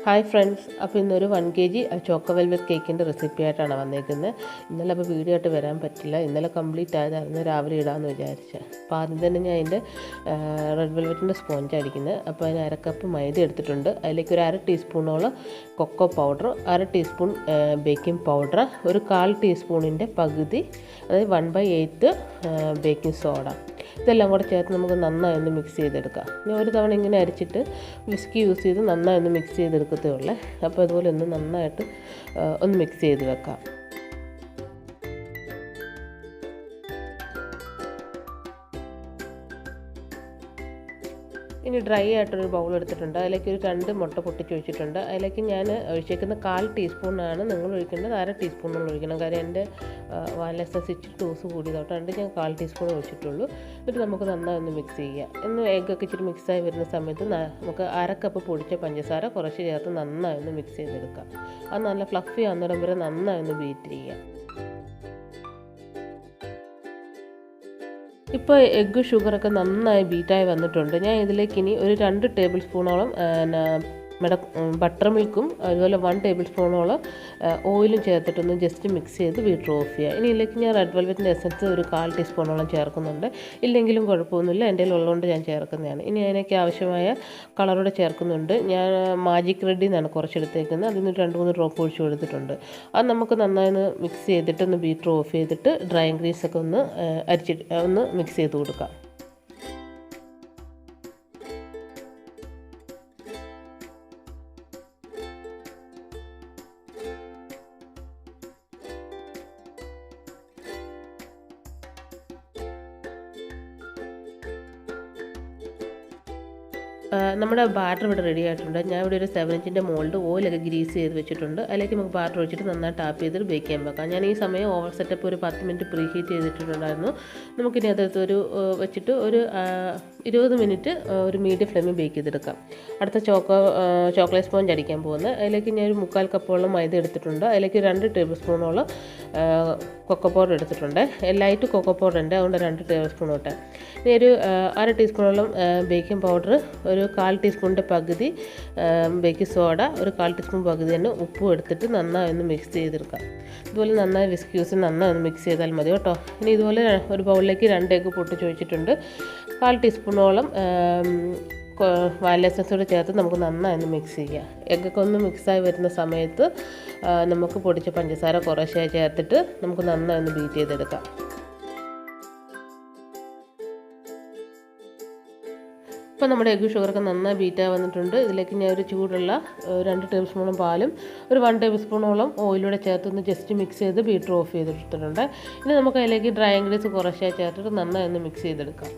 Hi friends, അപ്പോൾ ഇന്നൊരു 1 kg choco velvet കേക്കിൻ്റെ റെസിപ്പി ആയിട്ടാണ് വന്നിരിക്കുന്നത്. ഇന്നലെ അപ്പോൾ വീഡിയോ ആയിട്ട് വരാൻ പറ്റില്ല, ഇന്നലെ കംപ്ലീറ്റ് ആയതായിരുന്നു, രാവിലെ ഇടാമെന്ന് വിചാരിച്ചത്. അപ്പോൾ ആദ്യം തന്നെ ഞാൻ അതിൻ്റെ റെഡ് വെൽവെറ്റിൻ്റെ സ്പോഞ്ച് അടിക്കുന്നത്. അപ്പോൾ അതിന് 1 കപ്പ് മൈദ എടുത്തിട്ടുണ്ട്. അതിലേക്ക് ഒരു 1/2 ടീസ്പൂണോളം cocoa powder, 1/2 teaspoon baking powder, ഒരു 1/4 ടീസ്പൂണിൻ്റെ പകുതി, അതായത് 1/8 ബേക്കിംഗ് സോഡ. ഇതെല്ലാം കൂടെ ചേർത്ത് നമുക്ക് നന്നായി ഒന്ന് മിക്സ് ചെയ്തെടുക്കാം. ഇനി ഒരു തവണ ഇങ്ങനെ അരിച്ചിട്ട് വിസ്കി യൂസ് ചെയ്ത് നന്നായി ഒന്ന് മിക്സ് ചെയ്തെടുക്കത്തേ ഉള്ളൂ. അപ്പോൾ അതുപോലെ ഒന്ന് നന്നായിട്ട് ഒന്ന് മിക്സ് ചെയ്ത് വെക്കാം. ഇനി ഡ്രൈ ആയിട്ടൊരു ബൗൾ എടുത്തിട്ടുണ്ട്. അതിലേക്ക് ഒരു 2 മുട്ട പൊട്ടിച്ച് ഒഴിച്ചിട്ടുണ്ട്. അതിലേക്ക് ഞാൻ ഒഴിച്ചേക്കുന്ന 1/4 ടീസ്പൂണാണ്, നിങ്ങൾ ഒഴിക്കേണ്ടത് 1/2 ടീസ്പൂണുള്ള ഒഴിക്കണം. കാര്യം എൻ്റെ വാനില എസൻസ് ഇച്ചിരി ഡോസ് കൂടിയതോട്ട് 2 ഞാൻ 1/4 ടീസ്പൂൺ ഒഴിച്ചിട്ടുള്ളൂ. എന്നിട്ട് നമുക്ക് നന്നായി ഒന്ന് മിക്സ് ചെയ്യാം. ഇന്ന് എഗ്ഗൊക്കെ ഇച്ചിരി മിക്സായി വരുന്ന സമയത്ത് നമുക്ക് 1/2 കപ്പ് പൊടിച്ച പഞ്ചസാര കുറച്ച് ചേർത്ത് നന്നായി ഒന്ന് മിക്സ് ചെയ്തെടുക്കാം. അത് നല്ല ഫ്ലഫി ആകുന്നിടം വരെ നന്നായി ഒന്ന് ബീറ്റ് ചെയ്യാം. ഇപ്പോൾ എഗ്ഗ് ഷുഗറൊക്കെ നന്നായി ബീറ്റായി വന്നിട്ടുണ്ട്. ഞാൻ ഇതിലേക്ക് ഇനി ഒരു 2 ടേബിൾ സ്പൂണോളം ബട്ടർ മിൽക്കും അതുപോലെ 1 ടേബിൾ സ്പൂണോളം ഓയിലും ചേർത്തിട്ടൊന്ന് ജസ്റ്റ് മിക്സ് ചെയ്ത് ബീറ്റർ ഓഫ് ചെയ്യുക. ഇനി ഇതിലേക്ക് ഞാൻ റെഡ് വെൽവെറ്റിൻ്റെ എസൻസ് ഒരു 1/4 ടീസ്പൂണോളം ചേർക്കുന്നുണ്ട്. ഇല്ലെങ്കിലും കുഴപ്പമൊന്നുമില്ല, എൻ്റെ ഉള്ളതുകൊണ്ട് ഞാൻ ചേർക്കുന്നതാണ്. ഇനി അതിനൊക്കെ ആവശ്യമായ കളറോടെ ചേർക്കുന്നുണ്ട്. ഞാൻ മാജിക് റെഡിൽ നിന്നാണ് കുറച്ചെടുത്തേക്കുന്നത്. അതിൽ നിന്ന് 2-3 ഡ്രോപ്പ് ഒഴിച്ച് കൊടുത്തിട്ടുണ്ട്. അത് നമുക്ക് നന്നായി ഒന്ന് മിക്സ് ചെയ്തിട്ട് ഒന്ന് ബീറ്റർ ഓഫ് ചെയ്തിട്ട് ഡ്രൈ ഇൻഗ്രീഡിയൻസൊക്കെ ഒന്ന് ഒന്ന് മിക്സ് ചെയ്ത് കൊടുക്കാം. നമ്മുടെ ബാറ്റർ ഇവിടെ റെഡി ആയിട്ടുണ്ട്. ഞാൻ ഇവിടെ ഒരു 7 ഇഞ്ചിൻ്റെ മോൾഡ് ഓയിലൊക്കെ ഗ്രീസ് ചെയ്ത് വെച്ചിട്ടുണ്ട്. അതിലേക്ക് നമുക്ക് ബാറ്റർ ഒഴിച്ചിട്ട് നന്നായി ടാപ്പ് ചെയ്തിട്ട് ബേക്ക് ചെയ്യാൻ വെക്കാം. ഞാൻ ഈ സമയം ഓവർ സെറ്റപ്പ് ഒരു 10 മിനിറ്റ് പ്രീ ഹീറ്റ് ചെയ്തിട്ടുണ്ടായിരുന്നു. നമുക്കിനി അതെടുത്ത് വെച്ചിട്ട് ഒരു 20 മിനിറ്റ് ഒരു മീഡിയം ഫ്ലെയിമിൽ ബേക്ക് ചെയ്തെടുക്കാം. അടുത്ത ചോക്ലേറ്റ് സ്പോഞ്ച് അടിക്കാൻ പോകുന്നത്. അതിലേക്ക് ഞാൻ ഒരു 3/4 കപ്പോളം മൈദ എടുത്തിട്ടുണ്ട്. അതിലേക്ക് 2 ടേബിൾ സ്പൂണോളം കൊക്കോ പൗഡർ എടുത്തിട്ടുണ്ട്. ലൈറ്റ് കൊക്കോ പൗഡർ ഉണ്ട്, അതുകൊണ്ട് 2 ടേബിൾ സ്പൂൺ ഇട്ട്. ഇനി ഒരു 1/2 ടീസ്പൂണോളം ബേക്കിംഗ് പൗഡർ, ഒരു 1/4 ടീസ്പൂണിൻ്റെ പകുതി ബേക്കിംഗ് സോഡ, ഒരു 1/4 ടീസ്പൂൺ പകുതി തന്നെ ഉപ്പും എടുത്തിട്ട് നന്നായി ഒന്ന് മിക്സ് ചെയ്തെടുക്കാം. ഇതുപോലെ നന്നായി വിസ്ക് യൂസ് നന്നായി ഒന്ന് മിക്സ് ചെയ്താൽ മതി കേട്ടോ. ഇനി ഇതുപോലെ ഒരു ബൗളിലേക്ക് 2 എഗ്ഗ് പൊട്ടിച്ച് ഒഴിച്ചിട്ടുണ്ട്. 1/4 ടീസ്പൂണോളം വാനില എസൻസ് കൂടെ ചേർത്ത് നമുക്ക് നന്നായി ഒന്ന് മിക്സ് ചെയ്യാം. എഗ്ഗൊക്കെ ഒന്ന് മിക്സായി വരുന്ന സമയത്ത് നമുക്ക് പൊടിച്ച പഞ്ചസാര കുറേശ്ശെ ചേർത്തിട്ട് നമുക്ക് നന്നായി ഒന്ന് ബീറ്റ് ചെയ്തെടുക്കാം. ഇപ്പോൾ നമ്മുടെ എഗ്ഗ് ഷുഗറൊക്കെ നന്നായി ബീറ്റായി വന്നിട്ടുണ്ട്. ഇതിലേക്ക് ഞാൻ ഒരു ചൂടുള്ള 2 ടേബിൾ സ്പൂണും പാലും ഒരു 1 ടേബിൾ സ്പൂണോളം ഓയിലൂടെ ചേർത്തൊന്ന് ജസ്റ്റ് മിക്സ് ചെയ്ത് ബീറ്റർ ഓഫ് ചെയ്തിട്ടുണ്ട്. ഇനി നമുക്ക് അതിലേക്ക് ഡ്രൈ ഇൻഗ്രീഡിയൻസ് കുറേശ്ശെ ചേർത്തിട്ട് നന്നായി ഒന്ന് മിക്സ് ചെയ്തെടുക്കാം.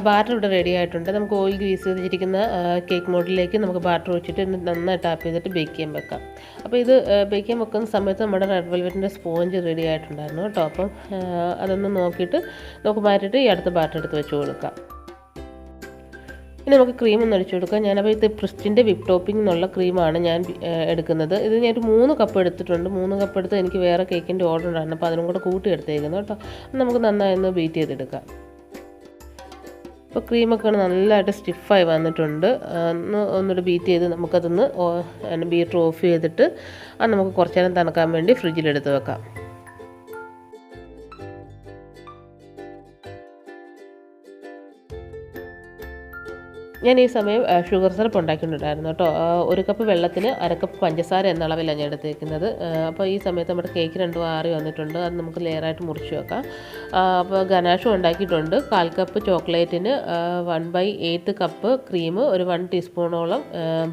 ബാറ്റർ ഇവിടെ റെഡി ആയിട്ടുണ്ട്. നമുക്ക് ഓയിൽ ഗ്രീസ് ചെയ്തിരിക്കുന്ന കേക്ക് മോഡിലേക്ക് നമുക്ക് ബാറ്റർ ഒഴിച്ചിട്ട് നന്നായി ടാപ്പ് ചെയ്തിട്ട് ബേക്ക് ചെയ്യാൻ വെക്കാം. അപ്പോൾ ഇത് ബേക്ക് ചെയ്യാൻ വെക്കുന്ന സമയത്ത് നമ്മുടെ റെഡ് വെൽവെറ്റിൻ്റെ സ്പോഞ്ച് റെഡി ആയിട്ടുണ്ടായിരുന്നു കേട്ടോ. അപ്പം അതൊന്ന് നോക്കിയിട്ട് നമുക്ക് മാറ്റിയിട്ട് ഈ അടുത്ത ബാറ്റർ എടുത്ത് വെച്ച് കൊടുക്കാം. ഇനി നമുക്ക് ക്രീം ഒന്ന് ഒഴിച്ചു കൊടുക്കാം. ഞാനപ്പോൾ ഇത് പ്രിസ്റ്റിൻ്റെ വിപ്പ് ടോപ്പിംഗ് എന്നുള്ള ക്രീമാണ് ഞാൻ എടുക്കുന്നത്. ഇത് ഞാൻ 3 കപ്പ് എടുത്തിട്ടുണ്ട്. 3 കപ്പ് എടുത്ത് എനിക്ക് വേറെ കേക്കിൻ്റെ ഓർഡർ ഉണ്ടായിരുന്നു, അപ്പോൾ അതിനും കൂടെ കൂട്ടി എടുത്തേക്കുന്നു കേട്ടോ. നമുക്ക് നന്നായി ഒന്ന് ബീറ്റ് ചെയ്തെടുക്കാം. ഇപ്പോൾ ക്രീമൊക്കെ നല്ലതായിട്ട് സ്റ്റിഫായി വന്നിട്ടുണ്ട്. ഒന്നുകൂടി ബീറ്റ് ചെയ്ത് നമുക്കതൊന്ന് ബീറ്റർ ഓഫ് ചെയ്തിട്ട് അത് നമുക്ക് കുറച്ച് നേരം തണുക്കാൻ വേണ്ടി ഫ്രിഡ്ജിലെടുത്ത് വെക്കാം. ഞാൻ ഈ സമയം ഷുഗർ സിറപ്പ് ഉണ്ടാക്കിയിട്ടുണ്ടായിരുന്നു കേട്ടോ. 1 കപ്പ് വെള്ളത്തിന് 1/2 കപ്പ് പഞ്ചസാര എന്ന അളവിലാണ് ഞാൻ എടുത്തേക്കുന്നത്. അപ്പോൾ ഈ സമയത്ത് നമ്മുടെ കേക്ക് 2 ആറി വന്നിട്ടുണ്ട്. അത് നമുക്ക് ലെയറായിട്ട് മുറിച്ച് വെക്കാം. അപ്പോൾ ഗനാഷും ഉണ്ടാക്കിയിട്ടുണ്ട്. 1/4 കപ്പ് ചോക്ലേറ്റിന് 1/8 കപ്പ് ക്രീം, ഒരു 1 ടീസ്പൂണോളം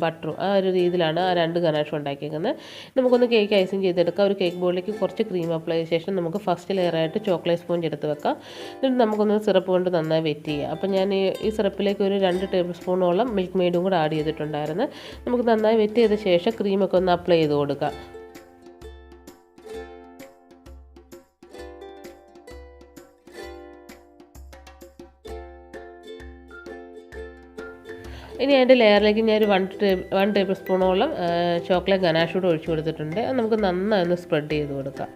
ബട്ടറും, ആ ഒരു രീതിയിലാണ് ആ 2 ഗനാഷും ഉണ്ടാക്കിയിരിക്കുന്നത്. നമുക്കൊന്ന് കേക്ക് ഐസിങ് ചെയ്തെടുക്കാം. ഒരു കേക്ക് ബോളിലേക്ക് കുറച്ച് ക്രീം അപ്ലൈ ചെയ്ത ശേഷം നമുക്ക് ഫസ്റ്റ് ലെയറായിട്ട് ചോക്ലേറ്റ് സ്പോഞ്ച് എടുത്ത് വെക്കാം. എന്നിട്ട് നമുക്കൊന്ന് സിറപ്പ് കൊണ്ട് നന്നായി വെറ്റ് ചെയ്യാം. അപ്പോൾ ഞാൻ ഈ സിറപ്പിലേക്ക് ഒരു 2 ടേബിൾ സ്പൂണോളം മിൽക്ക് മെയ്ഡും കൂടെ ആഡ് ചെയ്തിട്ടുണ്ടായിരുന്നു. നമുക്ക് നന്നായി വെറ്റ് ചെയ്ത ശേഷം ക്രീമൊക്കെ ഒന്ന് അപ്ലൈ ചെയ്ത് കൊടുക്കാം. ഇനി അതിൻ്റെ ലെയറിലേക്ക് ഞാൻ ഒരു 1 ടേബിൾ സ്പൂണോളം ചോക്ലേറ്റ് ഗനാഷ് കൂടെ ഒഴിച്ചു കൊടുത്തിട്ടുണ്ട്. അത് നമുക്ക് നന്നായി ഒന്ന് സ്പ്രെഡ് ചെയ്ത് കൊടുക്കാം.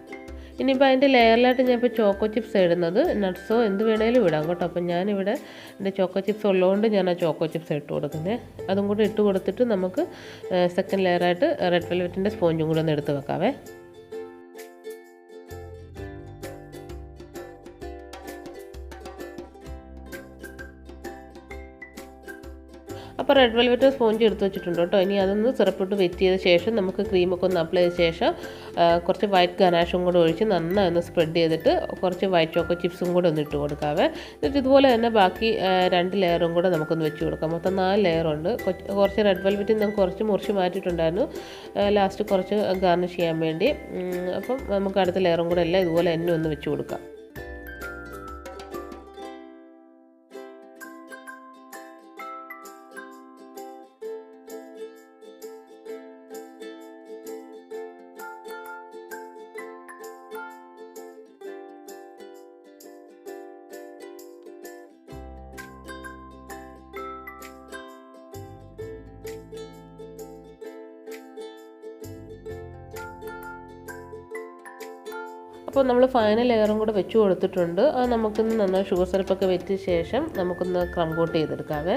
ഇനിയിപ്പോൾ അതിൻ്റെ ലെയറിലായിട്ട് ഞാൻ ഇപ്പോൾ ചോക്കോ ചിപ്സ് ഇടുന്നത്, നട്ട്സോ എന്ത് വേണേലും ഇടാം കേട്ടോ. അപ്പം ഞാനിവിടെ എൻ്റെ ചോക്കോ ചിപ്സ് ഉള്ളതുകൊണ്ട് ഞാൻ ആ ചോക്കോ ചിപ്സ് ഇട്ട് കൊടുക്കുന്നത്. അതും കൂടി ഇട്ട് കൊടുത്തിട്ട് നമുക്ക് സെക്കൻഡ് ലെയറായിട്ട് റെഡ് വെൽവെറ്റിൻ്റെ സ്പോഞ്ചും കൂടി ഒന്ന് എടുത്ത് വെക്കാവേ. അപ്പോൾ റെഡ് വെൽവെറ്റ് സ്പോഞ്ച് എടുത്ത് വെച്ചിട്ടുണ്ട് കേട്ടോ. ഇനി അതൊന്ന് സിറപ്പിട്ട് വെറ്റ് ചെയ്ത ശേഷം നമുക്ക് ക്രീമൊക്കെ ഒന്ന് അപ്ലൈ ചെയ്ത ശേഷം കുറച്ച് വൈറ്റ് ഗനാഷും കൂടെ ഒഴിച്ച് നന്നായി ഒന്ന് സ്പ്രെഡ് ചെയ്തിട്ട് കുറച്ച് വൈറ്റ് ചോക്കോ ചിപ്സും കൂടെ ഒന്ന് ഇട്ട് കൊടുക്കാവേ. എന്നിട്ട് ഇതുപോലെ തന്നെ ബാക്കി 2 ലെയറും കൂടെ നമുക്കൊന്ന് വെച്ച് കൊടുക്കാം. മൊത്തം 4 ലെയറുണ്ട്. കുറച്ച് റെഡ് വെൽവെറ്റിൽ നിന്ന് കുറച്ച് മുറിച്ച് മാറ്റിയിട്ടുണ്ടായിരുന്നു ലാസ്റ്റ് കുറച്ച് ഗാർണിഷ് ചെയ്യാൻ വേണ്ടി. അപ്പം നമുക്ക് അടുത്ത ലെയറും കൂടെ എല്ലാം ഇതുപോലെ തന്നെ ഒന്ന് വെച്ച് കൊടുക്കാം. അപ്പോൾ നമ്മൾ ഫൈനൽ ലെയറും കൂടെ വെച്ച് കൊടുത്തിട്ടുണ്ട്. അത് നമുക്കൊന്ന് നന്നായി ഷുഗർ സിറപ്പൊക്കെ വെച്ച ശേഷം നമുക്കൊന്ന് ക്രം കോട്ട് ചെയ്തെടുക്കാവേ.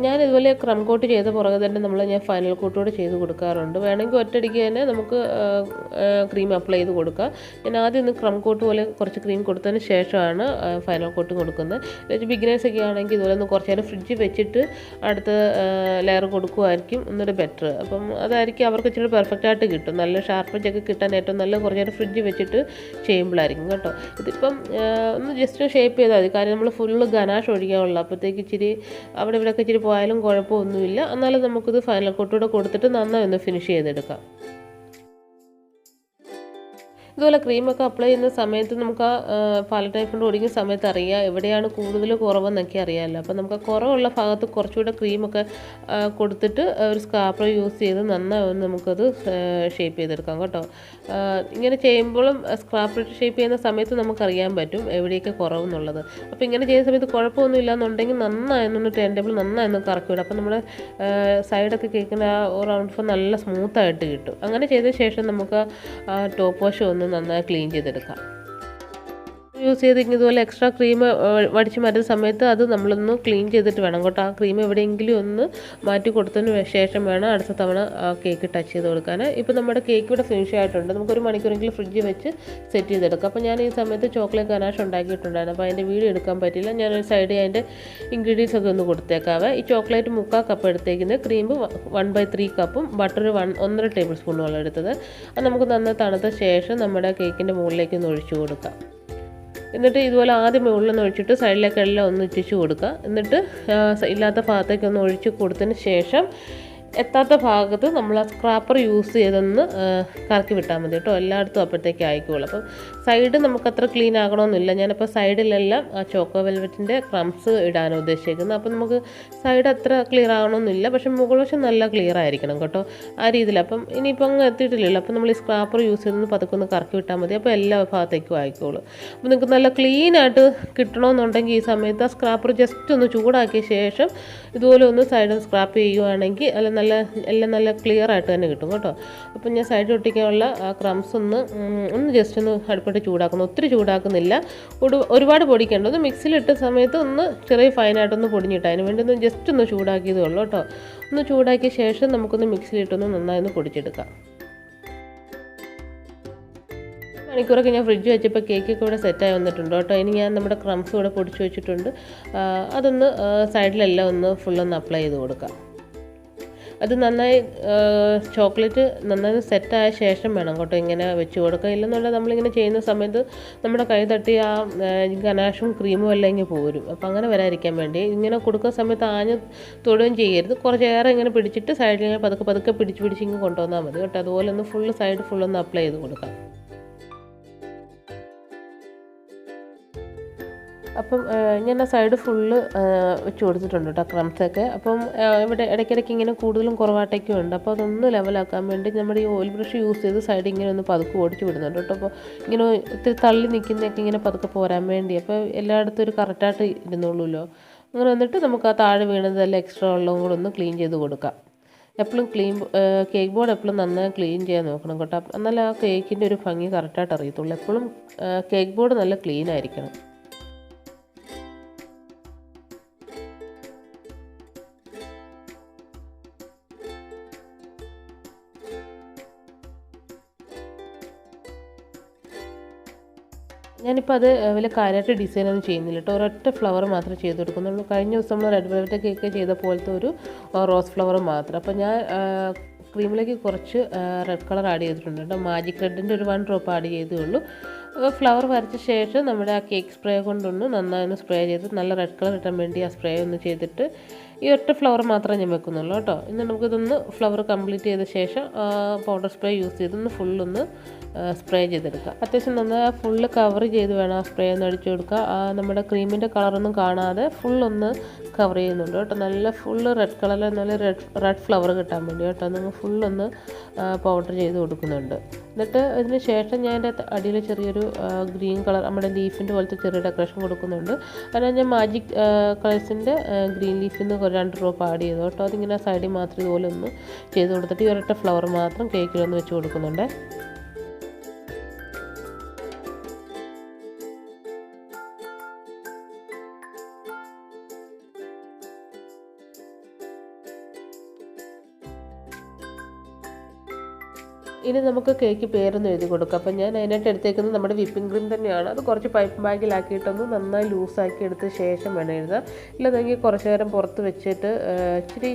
ഞാനിതുപോലെ ക്രം കോട്ട് ചെയ്ത പുറകെ തന്നെ ഞാൻ ഫൈനൽ കോട്ടോടെ ചെയ്ത് കൊടുക്കാറുണ്ട്. വേണമെങ്കിൽ ഒറ്റയടിക്ക് തന്നെ നമുക്ക് ക്രീം അപ്ലൈ ചെയ്ത് കൊടുക്കാം. ഞാൻ ആദ്യം ഒന്ന് ക്രം കോട്ട് പോലെ കുറച്ച് ക്രീം കൊടുത്തതിന് ശേഷമാണ് ഫൈനൽ കോട്ട് കൊടുക്കുന്നത്. ബിഗിനേഴ്സൊക്കെ ആണെങ്കിൽ ഇതുപോലെ ഒന്ന് കുറച്ച് നേരം ഫ്രിഡ്ജിൽ വെച്ചിട്ട് അടുത്ത ലെയർ കൊടുക്കുമായിരിക്കും ഒന്നുകൂടെ ബെറ്റർ. അപ്പം അതായിരിക്കും അവർക്ക് ഇച്ചിരി പെർഫെക്റ്റായിട്ട് കിട്ടും. നല്ല ഷാർപ്പേജൊക്കെ കിട്ടാൻ ഏറ്റവും നല്ല കുറച്ച് നേരം ഫ്രിഡ്ജിൽ വെച്ചിട്ട് ചെയ്യുമ്പോഴായിരിക്കും കേട്ടോ. ഇതിപ്പം ഒന്ന് ജസ്റ്റ് ഷേപ്പ് ചെയ്താൽ മതി. കാര്യം നമ്മൾ ഫുള്ള് ഗനാഷ് ഒഴിക്കാനുള്ളൂ. അപ്പോഴത്തേക്ക് ഇച്ചിരി അവിടെ ഇവിടെയൊക്കെ ഇച്ചിരി പോയാലും കുഴപ്പമൊന്നുമില്ല. എന്നാലും നമുക്കിത് ഫൈനൽ കോട്ടൂടെ കൊടുത്തിട്ട് നന്നായി ഒന്ന് ഫിനിഷ് ചെയ്തെടുക്കാം. ഇതുപോലെ ക്രീമൊക്കെ അപ്ലൈ ചെയ്യുന്ന സമയത്ത് നമുക്ക് ആ പാലറ്റ് നൈഫ് കൊണ്ട് ഒടിക്കുന്ന സമയത്ത് അറിയാം എവിടെയാണ് കൂടുതൽ കുറവെന്നൊക്കെ അറിയാമല്ലോ. അപ്പോൾ നമുക്ക് കുറവുള്ള ഭാഗത്ത് കുറച്ചുകൂടെ ക്രീമൊക്കെ കൊടുത്തിട്ട് ഒരു സ്ക്രാപ്പർ യൂസ് ചെയ്ത് നന്നായി ഒന്ന് നമുക്കത് ഷേപ്പ് ചെയ്തെടുക്കാം കേട്ടോ. ഇങ്ങനെ ചെയ്യുമ്പോഴും സ്ക്രാപ്പർ ഷേപ്പ് ചെയ്യുന്ന സമയത്ത് നമുക്കറിയാൻ പറ്റും എവിടെയൊക്കെ കുറവെന്നുള്ളത്. അപ്പോൾ ഇങ്ങനെ ചെയ്യുന്ന സമയത്ത് കുഴപ്പമൊന്നും ഇല്ലാന്നുണ്ടെങ്കിൽ നന്നായൊന്ന് ടേൺ ടേബിൾ നന്നായൊന്ന് കറക്കി വിടും. അപ്പോൾ നമ്മുടെ സൈഡൊക്കെ കേൾക്കുന്ന ആ റൗണ്ട് ഫോം നല്ല സ്മൂത്തായിട്ട് കിട്ടും. അങ്ങനെ ചെയ്ത ശേഷം നമുക്ക് ടോപ്പ് വാഷ് ഒന്ന് നന്നായി ക്ലീൻ ചെയ്തെടുക്കാം. യൂസ് ചെയ്ത് ഇതുപോലെ എക്സ്ട്രാ ക്രീം വടിച്ച് മാറ്റുന്ന സമയത്ത് അത് നമ്മളൊന്ന് ക്ലീൻ ചെയ്തിട്ട് വേണം കേട്ടോ. ആ ക്രീം എവിടെയെങ്കിലും ഒന്ന് മാറ്റി കൊടുത്തതിന് ശേഷം വേണം അടുത്ത തവണ ആ കേക്ക് ടച്ച് ചെയ്ത് കൊടുക്കാൻ. ഇപ്പോൾ നമ്മുടെ കേക്ക് ഇവിടെ ഫിനിഷ് ആയിട്ടുണ്ട്. നമുക്കൊരു മണിക്കൂറെങ്കിലും ഫ്രിഡ്ജിൽ വെച്ച് സെറ്റ് ചെയ്തെടുക്കാം. അപ്പോൾ ഞാൻ ഈ സമയത്ത് ചോക്ലേറ്റ് ഗനാഷ് ഉണ്ടാക്കിയിട്ടുണ്ടായിരുന്നു. അപ്പോൾ അതിൻ്റെ വീഡിയോ എടുക്കാൻ പറ്റില്ല. ഞാനൊരു സൈഡിൽ അതിൻ്റെ ഇൻഗ്രീഡിയൻസ് ഒക്കെ ഒന്ന് കൊടുത്തേക്കാവേ. ഈ ചോക്ലേറ്റ് 3/4 കപ്പ് എടുത്തേക്കുന്നത്, ക്രീം 1/3 കപ്പും ബട്ടർ 1.5 ടേബിൾ സ്പൂണും എടുത്തത്. അത് നമുക്ക് നന്നായി തണുത്ത ശേഷം നമ്മുടെ കേക്കിൻ്റെ മുകളിലേക്ക് ഒന്ന് ഒഴിച്ചു കൊടുക്കാം. എന്നിട്ട് ഇതുപോലെ ആദ്യം മുകളിലൊന്ന് ഒഴിച്ചിട്ട് സൈഡിലേക്കെല്ലാം ഒന്ന് ഇറ്റിച്ച് കൊടുക്കുക. എന്നിട്ട് ഇല്ലാത്ത ഭാഗത്തേക്കൊന്ന് ഒഴിച്ച് കൊടുത്തതിന് ശേഷം എത്താത്ത ഭാഗത്ത് നമ്മൾ ആ സ്ക്രാപ്പർ യൂസ് ചെയ്തൊന്ന് കറക്കി വിട്ടാൽ മതി കേട്ടോ. എല്ലായിടത്തും അപ്പോഴത്തേക്ക് ആയിക്കോളും. അപ്പം സൈഡ് നമുക്കത്ര ക്ലീൻ ആകണമെന്നില്ല. ഞാനിപ്പോൾ സൈഡിലെല്ലാം ആ ചോക്കോ വെൽവെറ്റിൻ്റെ ക്രംസ് ഇടാനാണ് ഉദ്ദേശിക്കുന്നത്. അപ്പം നമുക്ക് സൈഡ് അത്ര ക്ലിയർ ആകണമെന്നില്ല. പക്ഷെ മുകൾ വശം നല്ല ക്ലിയർ ആയിരിക്കണം കേട്ടോ. ആ രീതിയിൽ. അപ്പം ഇനിയിപ്പോൾ അങ്ങ് എത്തിയിട്ടില്ലല്ലോ. അപ്പം നമ്മൾ ഈ സ്ക്രാപ്പർ യൂസ് ചെയ്തൊന്ന് പതുക്കെ ഒന്ന് കറക്കി വിട്ടാൽ മതി. അപ്പോൾ എല്ലാ ഭാഗത്തേക്കും ആയിക്കോളും. അപ്പോൾ നിങ്ങൾക്ക് നല്ല ക്ലീനായിട്ട് കിട്ടണമെന്നുണ്ടെങ്കിൽ ഈ സമയത്ത് ആ സ്ക്രാപ്പർ ജസ്റ്റ് ഒന്ന് ചൂടാക്കിയ ശേഷം ഇതുപോലെ ഒന്ന് സൈഡ് സ്ക്രാപ്പ് ചെയ്യുകയാണെങ്കിൽ എല്ലാം നല്ല ക്ലിയർ ആയിട്ട് തന്നെ കിട്ടും കേട്ടോ. അപ്പം ഞാൻ സൈഡ് ഒട്ടിക്കാനുള്ള ആ ക്രംസ് ഒന്ന് ജസ്റ്റ് ഒന്ന് അടുപ്പിട്ട് ചൂടാക്കുന്നു. ഒത്തിരി ചൂടാക്കുന്നില്ല, ഒരുപാട് പൊടിക്കേണ്ട. ഒന്ന് മിക്സിയിലിട്ട സമയത്ത് ഒന്ന് ചെറിയ ഫൈനായിട്ടൊന്ന് പൊടിഞ്ഞിട്ട് അതിന് വേണ്ടി ഒന്ന് ജസ്റ്റ് ഒന്ന് ചൂടാക്കിയതേ ഉള്ളൂ കേട്ടോ. ഒന്ന് ചൂടാക്കിയ ശേഷം നമുക്കൊന്ന് മിക്സിയിലിട്ടൊന്ന് നന്നായി ഒന്ന് പൊടിച്ചെടുക്കാം. മണിക്കൂറൊക്കെ ഞാൻ ഫ്രിഡ്ജ് വെച്ചപ്പോൾ കേക്കൊക്കെ ഇവിടെ സെറ്റായി വന്നിട്ടുണ്ട് കേട്ടോ. ഇനി ഞാൻ നമ്മുടെ ക്രംസ് ഇവിടെ പൊടിച്ച് വെച്ചിട്ടുണ്ട്. അതൊന്ന് സൈഡിലെല്ലാം ഒന്ന് ഫുള്ളൊന്ന് അപ്ലൈ ചെയ്ത് കൊടുക്കാം. അത് നന്നായി ചോക്ലേറ്റ് നന്നായി സെറ്റായ ശേഷം വേണം കേട്ടോ ഇങ്ങനെ വെച്ച് കൊടുക്കുക. ഇല്ലെന്നുണ്ടെങ്കിൽ നമ്മളിങ്ങനെ ചെയ്യുന്ന സമയത്ത് നമ്മുടെ കൈ തട്ടി ആ ഗനാഷും ക്രീമും എല്ലാം ഇങ്ങനെ പോരും. അപ്പോൾ അങ്ങനെ വരാതിരിക്കാൻ വേണ്ടി ഇങ്ങനെ കൊടുക്കുന്ന സമയത്ത് ആഞ്ഞ് തൊടുകയും ചെയ്യരുത്. കുറച്ചേറെ ഇങ്ങനെ പിടിച്ചിട്ട് സൈഡിൽ ഇങ്ങനെ പതുക്കെ പിടിച്ച് ഇങ്ങനെ കൊണ്ടുവന്നാൽ മതി കേട്ടോ. അതുപോലെ ഒന്ന് സൈഡ് ഫുള്ളൊന്ന് അപ്ലൈ ചെയ്ത് കൊടുക്കാം. അപ്പം ഞാൻ ആ സൈഡ് ഫുള്ള് വെച്ച് കൊടുത്തിട്ടുണ്ട് കേട്ടോ ക്രംസൊക്കെ. അപ്പം ഇവിടെ ഇടയ്ക്കിടയ്ക്ക് ഇങ്ങനെ കൂടുതലും കുറവായിട്ടൊക്കെ ഉണ്ട്. അപ്പോൾ അതൊന്ന് ലെവലാക്കാൻ വേണ്ടി നമ്മുടെ ഈ ഓയിൽ ബ്രഷ് യൂസ് ചെയ്ത് സൈഡ് ഇങ്ങനെ ഒന്ന് പതുക്കെ ഓടിച്ച് വിടുന്നുണ്ട് കേട്ടോ. അപ്പോൾ ഇങ്ങനെ ഇത്തിരി തള്ളി നിൽക്കുന്നതൊക്കെ ഇങ്ങനെ പതുക്കെ പോരാൻ വേണ്ടി, അപ്പോൾ എല്ലായിടത്തും ഒരു കറക്റ്റായിട്ട് ഇരുന്നുള്ളൂല്ലോ. അങ്ങനെ വന്നിട്ട് നമുക്ക് ആ താഴെ വീണതെല്ലാം എക്സ്ട്രാ ഉള്ളതും കൂടെ ഒന്ന് ക്ലീൻ ചെയ്ത് കൊടുക്കാം. എപ്പോഴും കേക്ക് ബോർഡ് എപ്പോഴും നന്നായി ക്ലീൻ ചെയ്യാൻ നോക്കണം കേട്ടോ. എന്നാലും ആ കേക്കിൻ്റെ ഒരു ഭംഗി കറക്റ്റായിട്ട് അറിയത്തുള്ളൂ. എപ്പോഴും കേക്ക് ബോർഡ് നല്ല ക്ലീൻ ആയിരിക്കണം. ഞാനിപ്പോൾ അത് വലിയ കാര്യമായിട്ട് ഡിസൈനൊന്നും ചെയ്യുന്നില്ല കേട്ടോ. ഒരൊറ്റ ഫ്ലവർ മാത്രമേ ചെയ്ത് കൊടുക്കുന്നുള്ളൂ. കഴിഞ്ഞ ദിവസം നമ്മൾ റെഡ് വെൽവെറ്റ് കേക്ക് ചെയ്ത പോലത്തെ ഒരു റോസ് ഫ്ലവർ മാത്രം. അപ്പോൾ ഞാൻ ക്രീമിലേക്ക് കുറച്ച് റെഡ് കളർ ആഡ് ചെയ്തിട്ടുണ്ട് കേട്ടോ. മാജിക് റെഡിൻ്റെ ഒരു 1 ഡ്രോപ്പ് ആഡ് ചെയ്തേ ഉള്ളൂ. ഫ്ലവർ വരച്ച ശേഷം നമ്മുടെ ആ കേക്ക് സ്പ്രേ കൊണ്ടൊന്ന് നന്നായി ഒന്ന് സ്പ്രേ ചെയ്ത് നല്ല റെഡ് കളർ ഇട്ടാൻ വേണ്ടി ആ സ്പ്രേ ഒന്ന് ചെയ്തിട്ട് ഈ ഒറ്റ ഫ്ലവർ മാത്രമേ ഞാൻ വെക്കുന്നുള്ളൂ കേട്ടോ. ഇന്ന് നമുക്കിതൊന്ന് ഫ്ലവർ കംപ്ലീറ്റ് ചെയ്ത ശേഷം പൗഡർ സ്പ്രേ യൂസ് ചെയ്തൊന്ന് ഫുള്ളൊന്ന് സ്പ്രേ ചെയ്തെടുക്കുക. അത്യാവശ്യം നന്നായി ഫുള്ള് കവർ ചെയ്ത് വേണം ആ സ്പ്രേ ഒന്ന് അടിച്ചു കൊടുക്കുക. നമ്മുടെ ക്രീമിൻ്റെ കളറൊന്നും കാണാതെ ഫുള്ളൊന്ന് കവർ ചെയ്യുന്നുണ്ട് കേട്ടോ. നല്ല ഫുള്ള് റെഡ് കളറിൽ നല്ല റെഡ് ഫ്ലവർ കിട്ടാൻ വേണ്ടി കേട്ടോ നിങ്ങൾ ഫുള്ളൊന്ന് പൗഡർ ചെയ്ത് കൊടുക്കുന്നുണ്ട്. എന്നിട്ട് ഇതിന് ശേഷം ഞാൻ എൻ്റെ അടിയിൽ ചെറിയൊരു ഗ്രീൻ കളർ നമ്മുടെ ലീഫിൻ്റെ പോലത്തെ ചെറിയ ഡെക്കറേഷൻ കൊടുക്കുന്നുണ്ട്. അതിനാൽ ഞാൻ മാജിക് കളേഴ്സിൻ്റെ ഗ്രീൻ ലീഫിൽ നിന്ന് 2 ഡ്രോപ്പ് ആഡ് ചെയ്തു കേട്ടോ. അതിങ്ങനെ സൈഡിൽ മാത്രം ഇതുപോലെ ഒന്ന് ചെയ്ത് കൊടുത്തിട്ട് ഈ ഒരൊറ്റ ഫ്ലവർ മാത്രം കേക്കിലൊന്ന് വെച്ച് കൊടുക്കുന്നുണ്ട്. ഇനി നമുക്ക് കേക്ക് പേരൊന്ന് എഴുതി കൊടുക്കാം. അപ്പം ഞാൻ അതിനായിട്ട് എടുത്തേക്കുന്നത് നമ്മുടെ വിപ്പിംഗ് ക്രീം തന്നെയാണ്. അത് കുറച്ച് പൈപ്പ് ബാഗിലാക്കിയിട്ടൊന്ന് നന്നായി ലൂസാക്കി എടുത്ത ശേഷം വേണം എഴുതാം. ഇല്ലെന്നെങ്കിൽ കുറച്ച് നേരം പുറത്ത് വെച്ചിട്ട് ഇച്ചിരി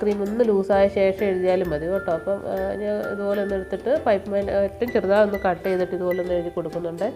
ക്രീം ഒന്ന് ലൂസായ ശേഷം എഴുതിയാലും മതി കേട്ടോ. അപ്പം ഞാൻ ഇതുപോലെ ഒന്ന് എടുത്തിട്ട് പൈപ്പ് ബാഗ് ഏറ്റവും ചെറുതായി ഒന്ന് കട്ട് ചെയ്തിട്ട് ഇതുപോലെ ഒന്ന് എഴുതി കൊടുക്കുന്നുണ്ട്.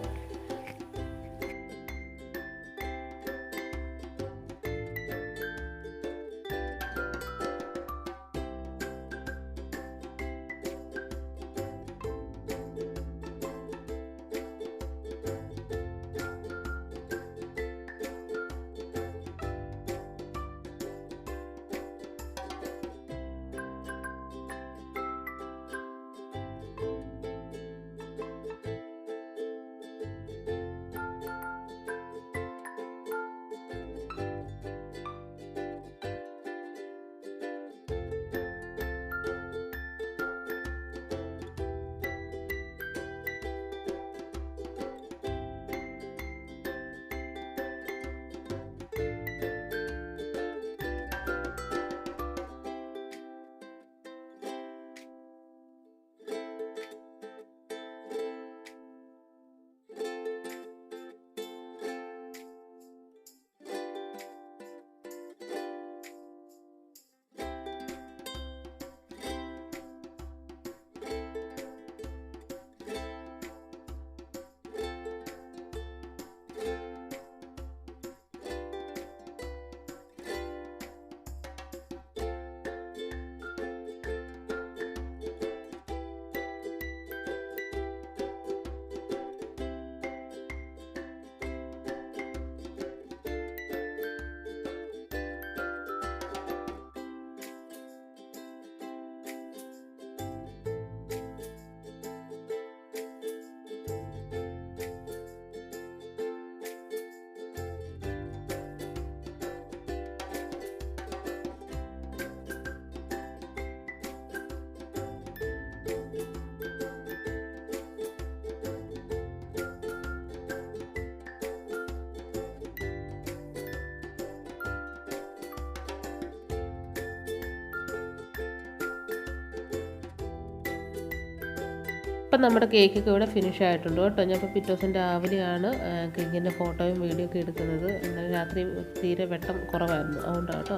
ഇപ്പം നമ്മുടെ കേക്കൊക്കെ ഇവിടെ ഫിനിഷ് ആയിട്ടുണ്ട് കേട്ടോ. ഞാൻ ഇപ്പോൾ പിറ്റേ ദിവസം രാവിലെയാണ് കേക്കിൻ്റെ ഫോട്ടോയും വീഡിയോ ഒക്കെ എടുക്കുന്നത്. എന്നാലും രാത്രി തീരെ വെട്ടം കുറവായിരുന്നു, അതുകൊണ്ടാണ് കേട്ടോ.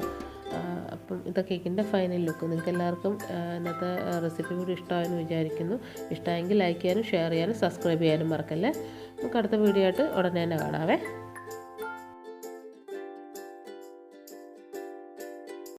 അപ്പം ഇതൊക്കെ കേക്കിൻ്റെ ഫൈനൽ ലുക്ക്. നിങ്ങൾക്ക് എല്ലാവർക്കും ഇന്നത്തെ റെസിപ്പി കൂടി ഇഷ്ടമായെന്ന് വിചാരിക്കുന്നു. ഇഷ്ടമായെങ്കിൽ ലൈക്ക് ചെയ്യാനും ഷെയർ ചെയ്യാനും സബ്സ്ക്രൈബ് ചെയ്യാനും മറക്കല്ലേ. നമുക്ക് അടുത്ത വീഡിയോ ആയിട്ട് ഉടനെ തന്നെ കാണാവേ.